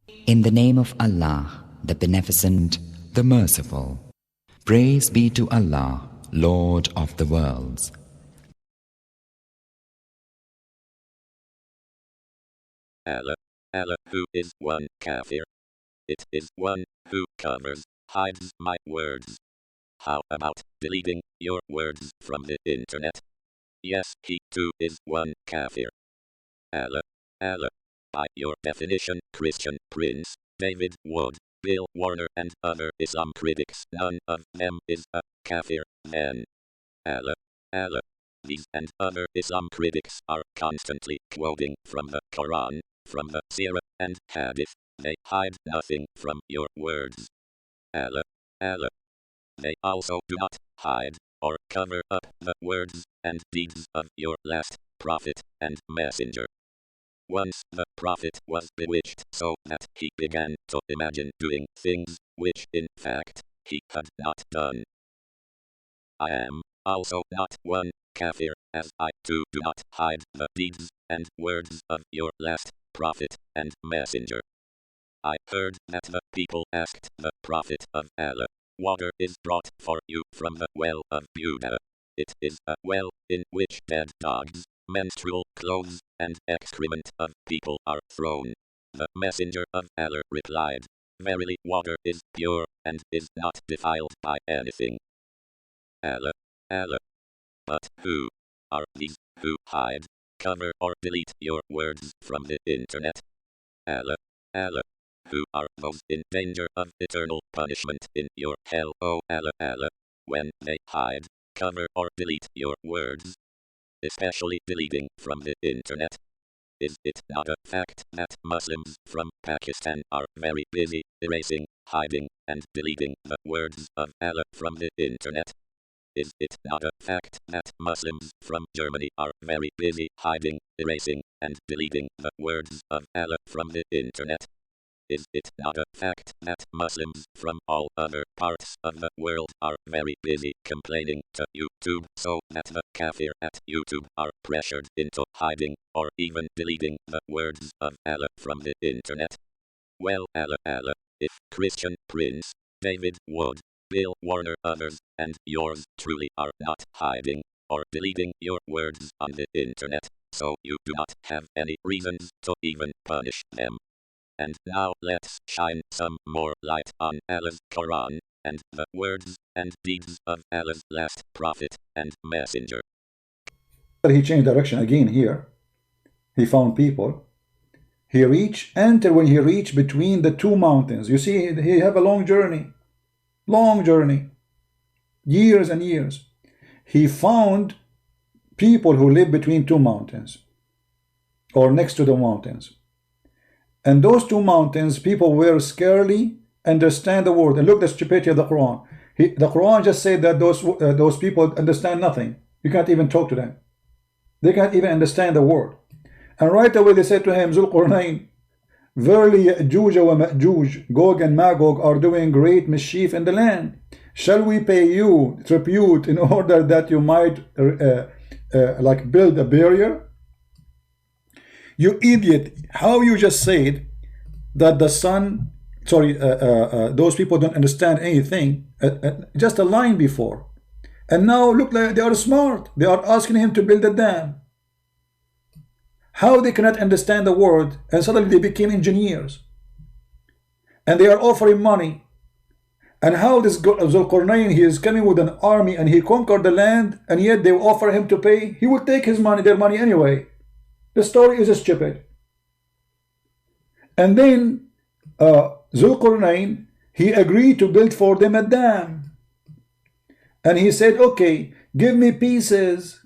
In the name of Allah, the Beneficent, the Merciful. Praise be to Allah, Lord of the worlds. Allah, Allah who is one kafir. It is one who covers, hides my words. How about deleting your words from the internet? Yes, he too is one kafir. Allah, Allah. By your definition, Christian Prince, David Wood, Bill Warner and other Islam critics, none of them is a kafir, then. Allah, Allah. These and other Islam critics are constantly quoting from the Koran, from the Sirah and Hadith. They hide nothing from your words. Allah, Allah. They also do not hide or cover up the words and deeds of your last prophet and messenger. Once the prophet was bewitched so that he began to imagine doing things which in fact he had not done. I am also not one kafir, as I too do not hide the deeds and words of your last prophet and messenger. I heard that the people asked the prophet of Allah, water is brought for you from the well of Buddha. It is a well in which dead dogs, menstrual clothes, and excrement of people are thrown. The messenger of Allah replied, verily water is pure and is not defiled by anything. Allah, Allah. But who are these who hide, cover or delete your words from the internet? Allah, Allah. Who are those in danger of eternal punishment in your hell, O Allah, Allah, when they hide, cover or delete your words, especially deleting from the internet? Is it not a fact that Muslims from Pakistan are very busy erasing, hiding, and deleting the words of Allah from the internet? Is it not a fact that Muslims from Germany are very busy hiding, erasing, and deleting the words of Allah from the internet? Is it not a fact that Muslims from all other parts of the world are very busy complaining to YouTube so that the kafir at YouTube are pressured into hiding or even deleting the words of Allah from the internet? Well, Allah, Allah, if Christian Prince, David Wood, Bill Warner, others, and yours truly are not hiding or deleting your words on the internet, so you do not have any reasons to even punish them. And now let's shine some more light on Allah's Quran and the words and deeds of Allah's last prophet and messenger. He changed direction again here. He found people. He reached, when he reached between the two mountains. You see, he have a long journey. Long journey. Years and years. He found people who live between two mountains. Or next to the mountains. And those two mountains, people were scarcely understand the word. And look the stupidity of the Quran. The Quran just said that those people understand nothing. You can't even talk to them. They can't even understand the word. And right away they said to him, Zul Qarnayn, verily Ya'juj wa Ma'juj, Gog and Magog are doing great mischief in the land. Shall we pay you tribute in order that you might like build a barrier? You idiot, how you just said that the sun, those people don't understand anything, just a line before. And now look like they are smart. They are asking him to build a dam. How they cannot understand the word, and suddenly they became engineers. And they are offering money. And how this Zulqarnain, he is coming with an army and he conquered the land, and yet they offer him to pay. He will take his money, their money anyway. The story is stupid. And then Zulqarnain, he agreed to build for them a dam. And he said, okay, give me pieces.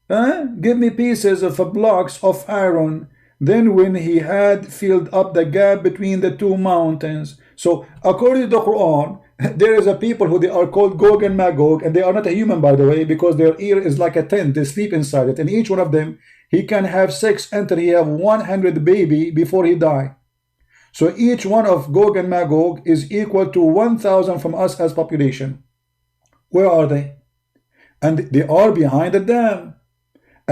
Give me pieces of blocks of iron. Then when he had filled up the gap between the two mountains. So according to the Quran, there is a people who they are called Gog and Magog, and they are not a human, by the way, because their ear is like a tent. They sleep inside it. And each one of them, he can have sex until he have 100 baby before he die. So each one of Gog and Magog is equal to 1,000 from us as population. Where are they? And they are behind the dam.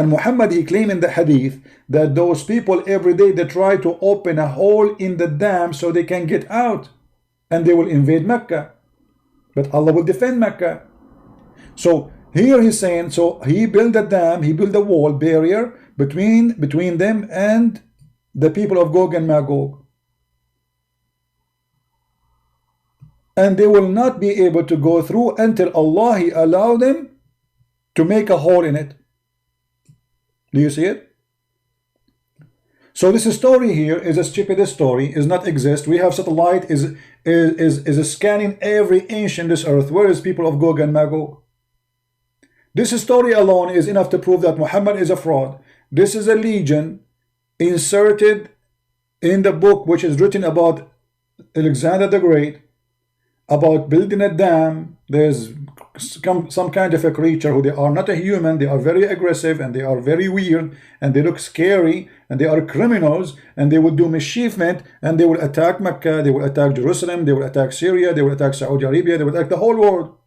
And Muhammad, he claimed in the hadith that those people every day they try to open a hole in the dam so they can get out, and they will invade Mecca, but Allah will defend Mecca. So here he's saying, so he built a dam, he built a wall barrier between them and the people of Gog and Magog, and they will not be able to go through until Allah he allow them to make a hole in it. Do you see it? So this story here is a stupid story, is not exist. We have satellite is scanning every inch in this earth. Where is people of Gog and Magog? This story alone is enough to prove that Muhammad is a fraud. This is a legend inserted in the book which is written about Alexander the Great, about building a dam. There's some kind of a creature who they are not a human, they are very aggressive and they are very weird and they look scary and they are criminals and they will do mischievement and they will attack Mecca, they will attack Jerusalem, they will attack Syria, they will attack Saudi Arabia, they will attack the whole world.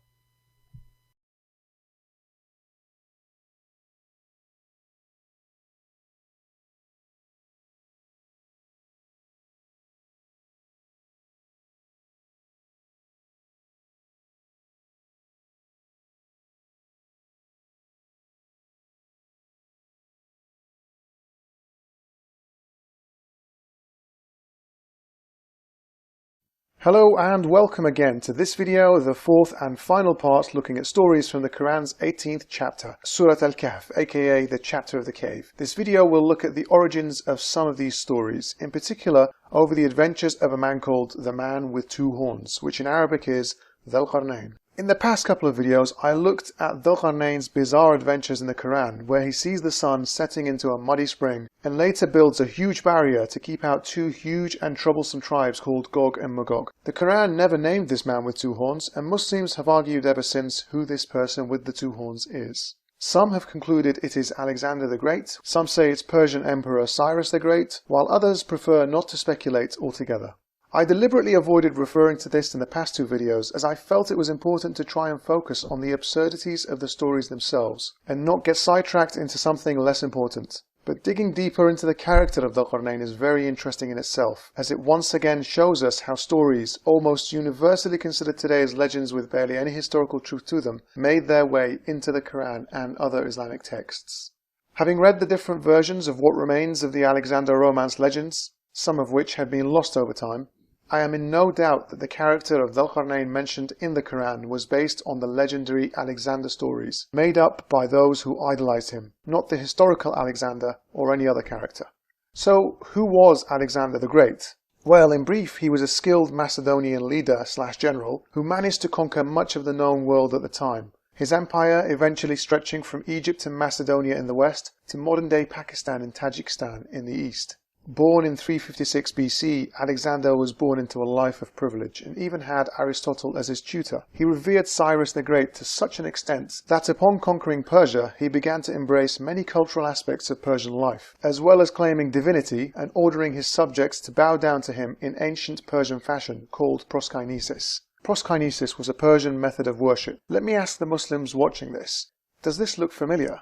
Hello and welcome again to this video, the fourth and final part looking at stories from the Quran's 18th chapter, Surat Al-Kahf, aka the chapter of the cave. This video will look at the origins of some of these stories, in particular over the adventures of a man called the Man with Two Horns, which in Arabic is Dhul Qarnayn. In the past couple of videos, I looked at Dhul Qarnayn's bizarre adventures in the Quran, where he sees the sun setting into a muddy spring, and later builds a huge barrier to keep out two huge and troublesome tribes called Gog and Magog. The Quran never named this man with two horns, and Muslims have argued ever since who this person with the two horns is. Some have concluded it is Alexander the Great, some say it's Persian Emperor Cyrus the Great, while others prefer not to speculate altogether. I deliberately avoided referring to this in the past two videos as I felt it was important to try and focus on the absurdities of the stories themselves and not get sidetracked into something less important. But digging deeper into the character of Dhul Qarnayn is very interesting in itself, as it once again shows us how stories, almost universally considered today as legends with barely any historical truth to them, made their way into the Quran and other Islamic texts. Having read the different versions of what remains of the Alexander romance legends, some of which have been lost over time, I am in no doubt that the character of Dhul Qarnayn mentioned in the Quran was based on the legendary Alexander stories, made up by those who idolized him, not the historical Alexander or any other character. So, who was Alexander the Great? Well, in brief, he was a skilled Macedonian leader/general who managed to conquer much of the known world at the time, his empire eventually stretching from Egypt and Macedonia in the west to modern-day Pakistan and Tajikistan in the east. Born in 356 BC, Alexander was born into a life of privilege and even had Aristotle as his tutor. He revered Cyrus the Great to such an extent that upon conquering Persia, he began to embrace many cultural aspects of Persian life, as well as claiming divinity and ordering his subjects to bow down to him in ancient Persian fashion called proskinesis. Proskinesis was a Persian method of worship. Let me ask the Muslims watching this, does this look familiar?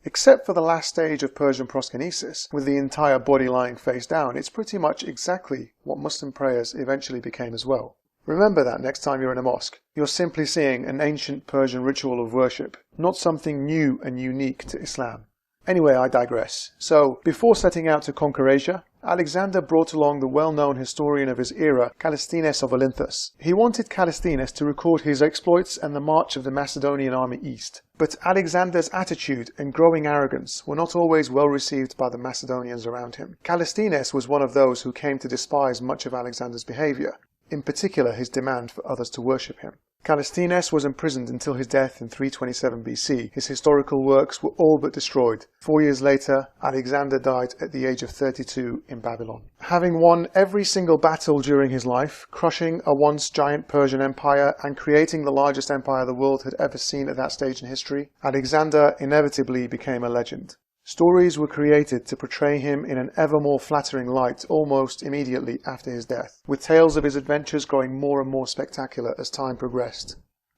Except for the last stage of Persian proskinesis, with the entire body lying face down, it's pretty much exactly what Muslim prayers eventually became as well. Remember that next time you're in a mosque. You're simply seeing an ancient Persian ritual of worship, not something new and unique to Islam. Anyway, I digress. So, before setting out to conquer Asia, Alexander brought along the well-known historian of his era, Callisthenes of Olynthus. He wanted Callisthenes to record his exploits and the march of the Macedonian army east. But Alexander's attitude and growing arrogance were not always well received by the Macedonians around him. Callisthenes was one of those who came to despise much of Alexander's behavior, in particular his demand for others to worship him. Callisthenes was imprisoned until his death in 327 BC. His historical works were all but destroyed. 4 years later, Alexander died at the age of 32 in Babylon. Having won every single battle during his life, crushing a once giant Persian empire and creating the largest empire the world had ever seen at that stage in history, Alexander inevitably became a legend. Stories were created to portray him in an ever more flattering light almost immediately after his death, with tales of his adventures growing more and more spectacular as time progressed.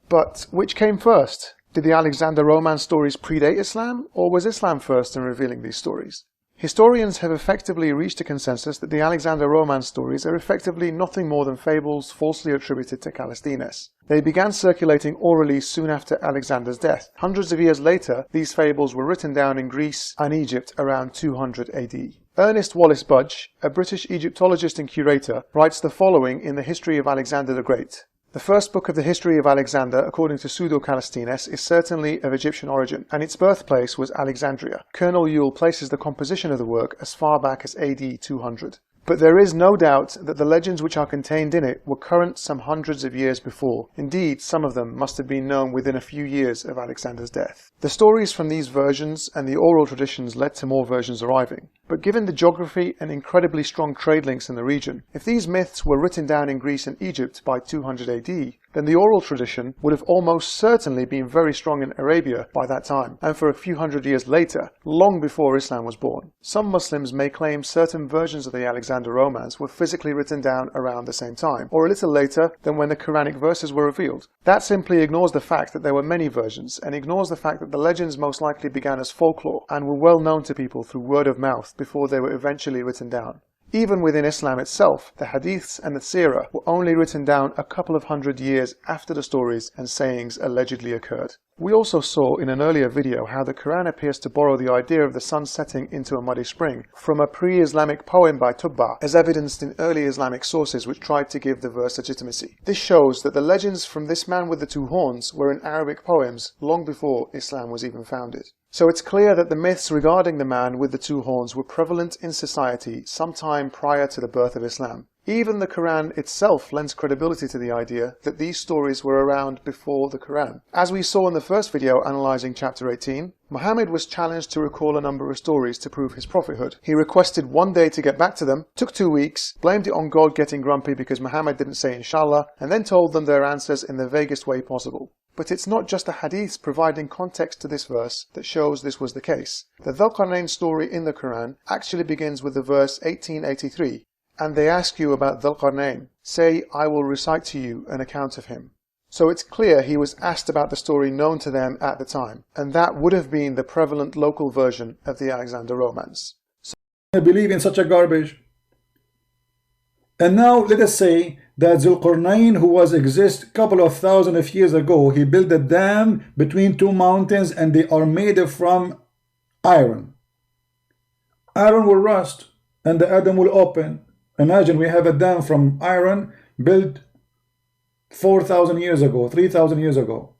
But which came first? Did the Alexander romance stories predate Islam, or was Islam first in revealing these stories? Historians have effectively reached a consensus that the Alexander romance stories are effectively nothing more than fables falsely attributed to Callisthenes. They began circulating orally soon after Alexander's death. Hundreds of years later, these fables were written down in Greece and Egypt around 200 AD. Ernest Wallace Budge, a British Egyptologist and curator, writes the following in the History of Alexander the Great. The first book of the history of Alexander, according to Pseudo-Callisthenes, is certainly of Egyptian origin, and its birthplace was Alexandria. Colonel Yule places the composition of the work as far back as AD 200. But there is no doubt that the legends which are contained in it were current some hundreds of years before. Indeed, some of them must have been known within a few years of Alexander's death. The stories from these versions and the oral traditions led to more versions arriving. But given the geography and incredibly strong trade links in the region, if these myths were written down in Greece and Egypt by 200 AD, then the oral tradition would have almost certainly been very strong in Arabia by that time, and for a few hundred years later, long before Islam was born. Some Muslims may claim certain versions of the Alexander romance were physically written down around the same time, or a little later than when the Quranic verses were revealed. That simply ignores the fact that there were many versions, and ignores the fact that the legends most likely began as folklore, and were well known to people through word of mouth before they were eventually written down. Even within Islam itself, the hadiths and the seerah were only written down a couple of hundred years after the stories and sayings allegedly occurred. We also saw in an earlier video how the Quran appears to borrow the idea of the sun setting into a muddy spring from a pre-Islamic poem by Tubba, as evidenced in early Islamic sources which tried to give the verse legitimacy. This shows that the legends from this man with the two horns were in Arabic poems long before Islam was even founded. So it's clear that the myths regarding the man with the two horns were prevalent in society sometime prior to the birth of Islam. Even the Quran itself lends credibility to the idea that these stories were around before the Quran. As we saw in the first video analysing chapter 18, Muhammad was challenged to recall a number of stories to prove his prophethood. He requested one day to get back to them, took 2 weeks, blamed it on God getting grumpy because Muhammad didn't say inshallah, and then told them their answers in the vaguest way possible. But it's not just the hadiths providing context to this verse that shows this was the case. The Dhul Qarnayn story in the Quran actually begins with the verse 1883, and they ask you about Dhul Qarnayn. Say, I will recite to you an account of him. So it's clear he was asked about the story known to them at the time, and that would have been the prevalent local version of the Alexander romance. I believe in such a garbage. And now let us say that Zulqarnain, who was exist a couple of thousand of years ago, he built a dam between two mountains and they are made from iron. Iron will rust and the Adam will open. Imagine we have a dam from iron built 4,000 years ago, 3,000 years ago.